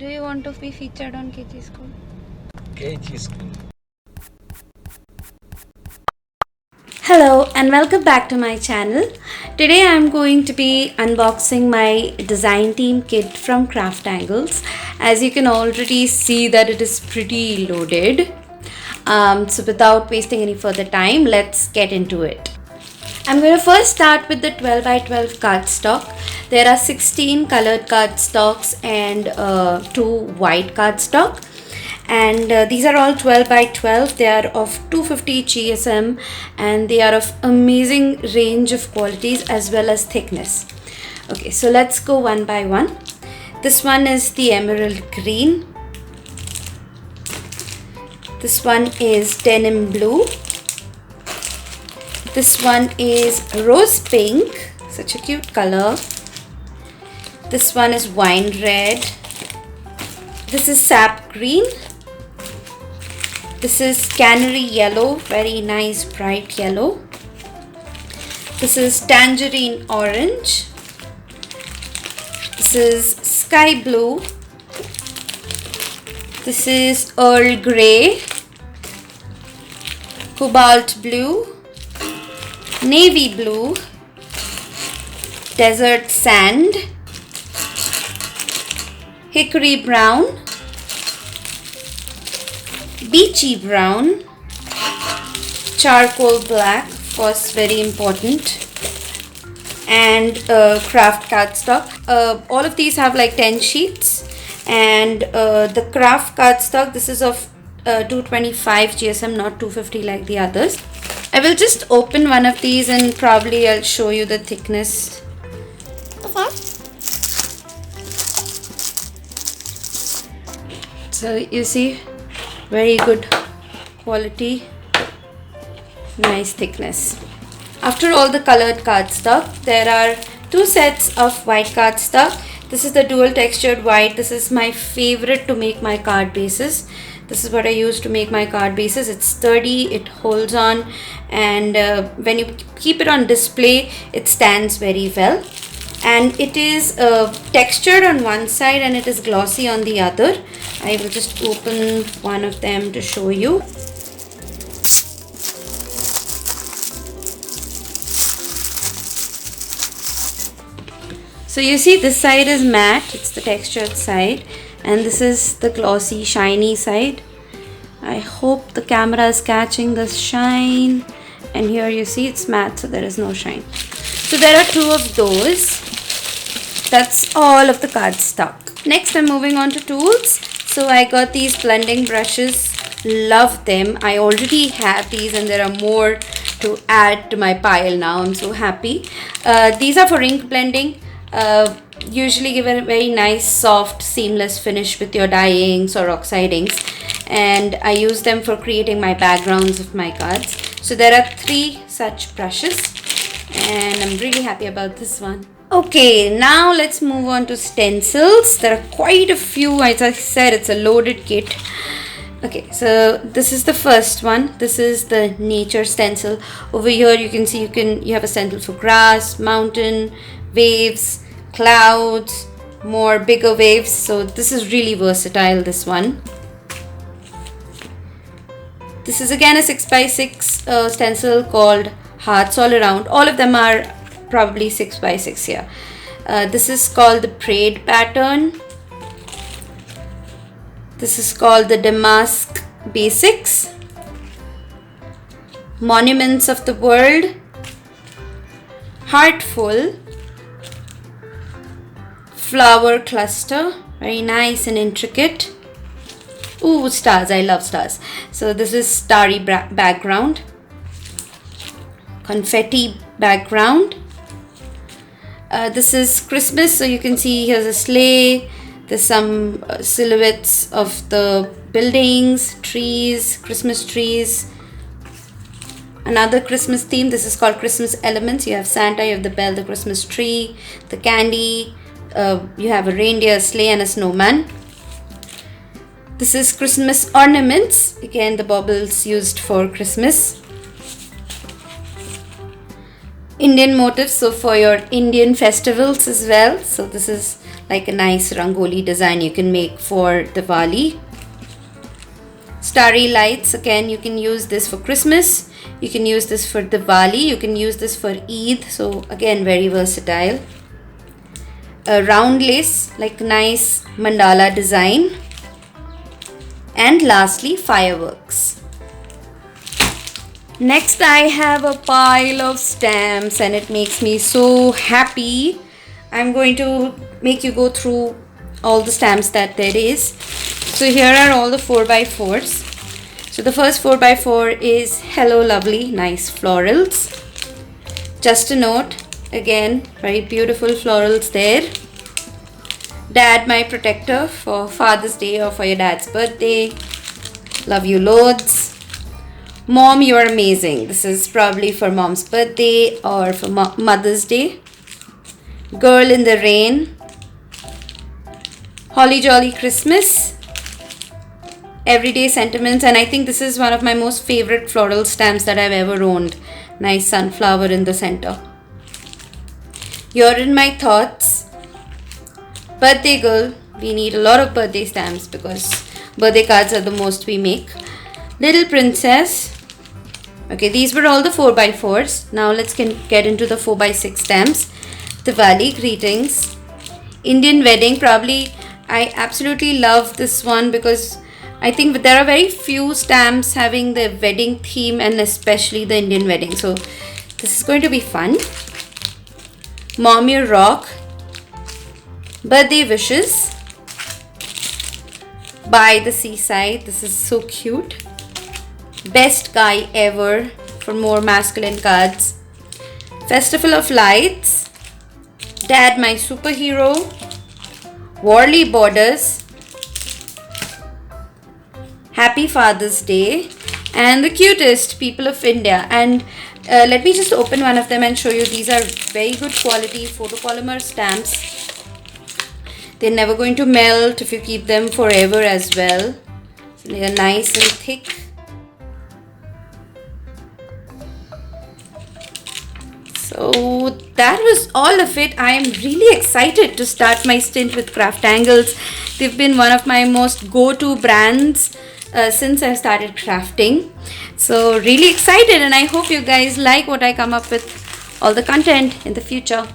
Do you want to be featured on KG School? KG School. Hello and welcome back to my channel. Today I'm going to be unboxing my design team kit from Craftangles. As you can already see that it is pretty loaded. So without wasting any further time, let's get into it. I'm going to first start with the 12 by 12 cardstock. There are 16 colored cardstocks and 2 white cardstock. And these are all 12 by 12. They are of 250 GSM and they are of amazing range of qualities as well as thickness. Okay, so let's go one by one. This one is the emerald green. This one is denim blue. This one is rose pink, such a cute color. This one is wine red. This is sap green. This is canary yellow, very nice bright yellow. This is tangerine orange. This is sky blue. This is Earl Grey, cobalt blue, navy blue, desert sand, hickory brown, beachy brown, charcoal black, of course very important, and craft cardstock. All of these have like 10 sheets, and the craft cardstock, this is of 225 GSM, not 250 like the others. I will just open one of these and probably I'll show you the thickness. So you see, very good quality, nice thickness. After all the colored cardstock, there are 2 sets of white cardstock. This is the dual textured white. This is my favorite to make my card bases. This is what I use to make my card bases. It's sturdy, it holds on, and when you keep it on display, it stands very well. And it is textured on one side and it is glossy on the other. I will just open one of them to show you. So you see, this side is matte, it's the textured side, and this is the glossy shiny side. I hope the camera is catching this shine, and here you see it's matte, so there is no shine. So there are 2 of those. That's all of the cardstock. Next I'm moving on to tools. So I got these blending brushes, love them. I already have these and there are more to add to my pile now. I'm so happy. These are for ink blending. Usually give a very nice soft seamless finish with your dye inks or oxide inks, and I use them for creating my backgrounds of my cards. So there are 3 such brushes and I'm really happy about this one. Okay, now let's move on to stencils. There are quite a few. As I said, it's a loaded kit. Okay, so this is the first one. This is the nature stencil. Over here you can see you have a stencil for grass, mountain, waves, clouds, more bigger waves. So this is really versatile, this one. This is again a 6x6 stencil called Hearts All Around. All of them are probably 6x6 here. This is called the Parade pattern. This is called the Damask Basics, Monuments of the World, Heartful, Flower Cluster, very nice and intricate. Ooh, stars, I love stars. So this is starry background, confetti background. This is Christmas, so you can see here's a sleigh. There's some silhouettes of the buildings, trees, Christmas trees. Another Christmas theme. This is called Christmas Elements. You have Santa, you have the bell, the Christmas tree, the candy. You have a reindeer, a sleigh, and a snowman. This is Christmas Ornaments. Again, the baubles used for Christmas. Indian motifs, so for your Indian festivals as well. So this is like a nice rangoli design you can make for Diwali. Starry lights, again you can use this for Christmas, you can use this for Diwali, you can use this for Eid, so again very versatile. A round lace, like nice mandala design. And lastly, fireworks. Next I have a pile of stamps and it makes me so happy. I'm going to make you go through all the stamps that there is. So here are all the 4x4s. So the first 4x4 is Hello Lovely, nice florals. Just a note, again very beautiful florals there. Dad my protector for Father's Day or for your dad's birthday. Love you loads. Mom, you're amazing. This is probably for mom's birthday or for Mother's Day. Girl in the Rain. Holly Jolly Christmas. Everyday Sentiments, and I think this is one of my most favorite floral stamps that I've ever owned. Nice sunflower in the center. You're in My Thoughts. Birthday Girl. We need a lot of birthday stamps because birthday cards are the most we make. Little Princess. Okay, these were all the 4x4s. Now let's get into the 4x6 stamps. Diwali Greetings. Indian Wedding. Probably I absolutely love this one because I think there are very few stamps having the wedding theme and especially the Indian wedding. So this is going to be fun. Mom You Rock. Birthday Wishes. By the Seaside. This is so cute. Best Guy Ever for more masculine cards. Festival of Lights. Dad My Superhero. Worldly Borders. Happy Father's Day, and the cutest People of India. And let me just open one of them and show you. These are very good quality photopolymer stamps. They're never going to melt if you keep them forever as well. They're nice and thick. So that was all of it. I am really excited to start my stint with Craftangles. They've been one of my most go-to brands since I started crafting. So really excited, and I hope you guys like what I come up with, all the content in the future.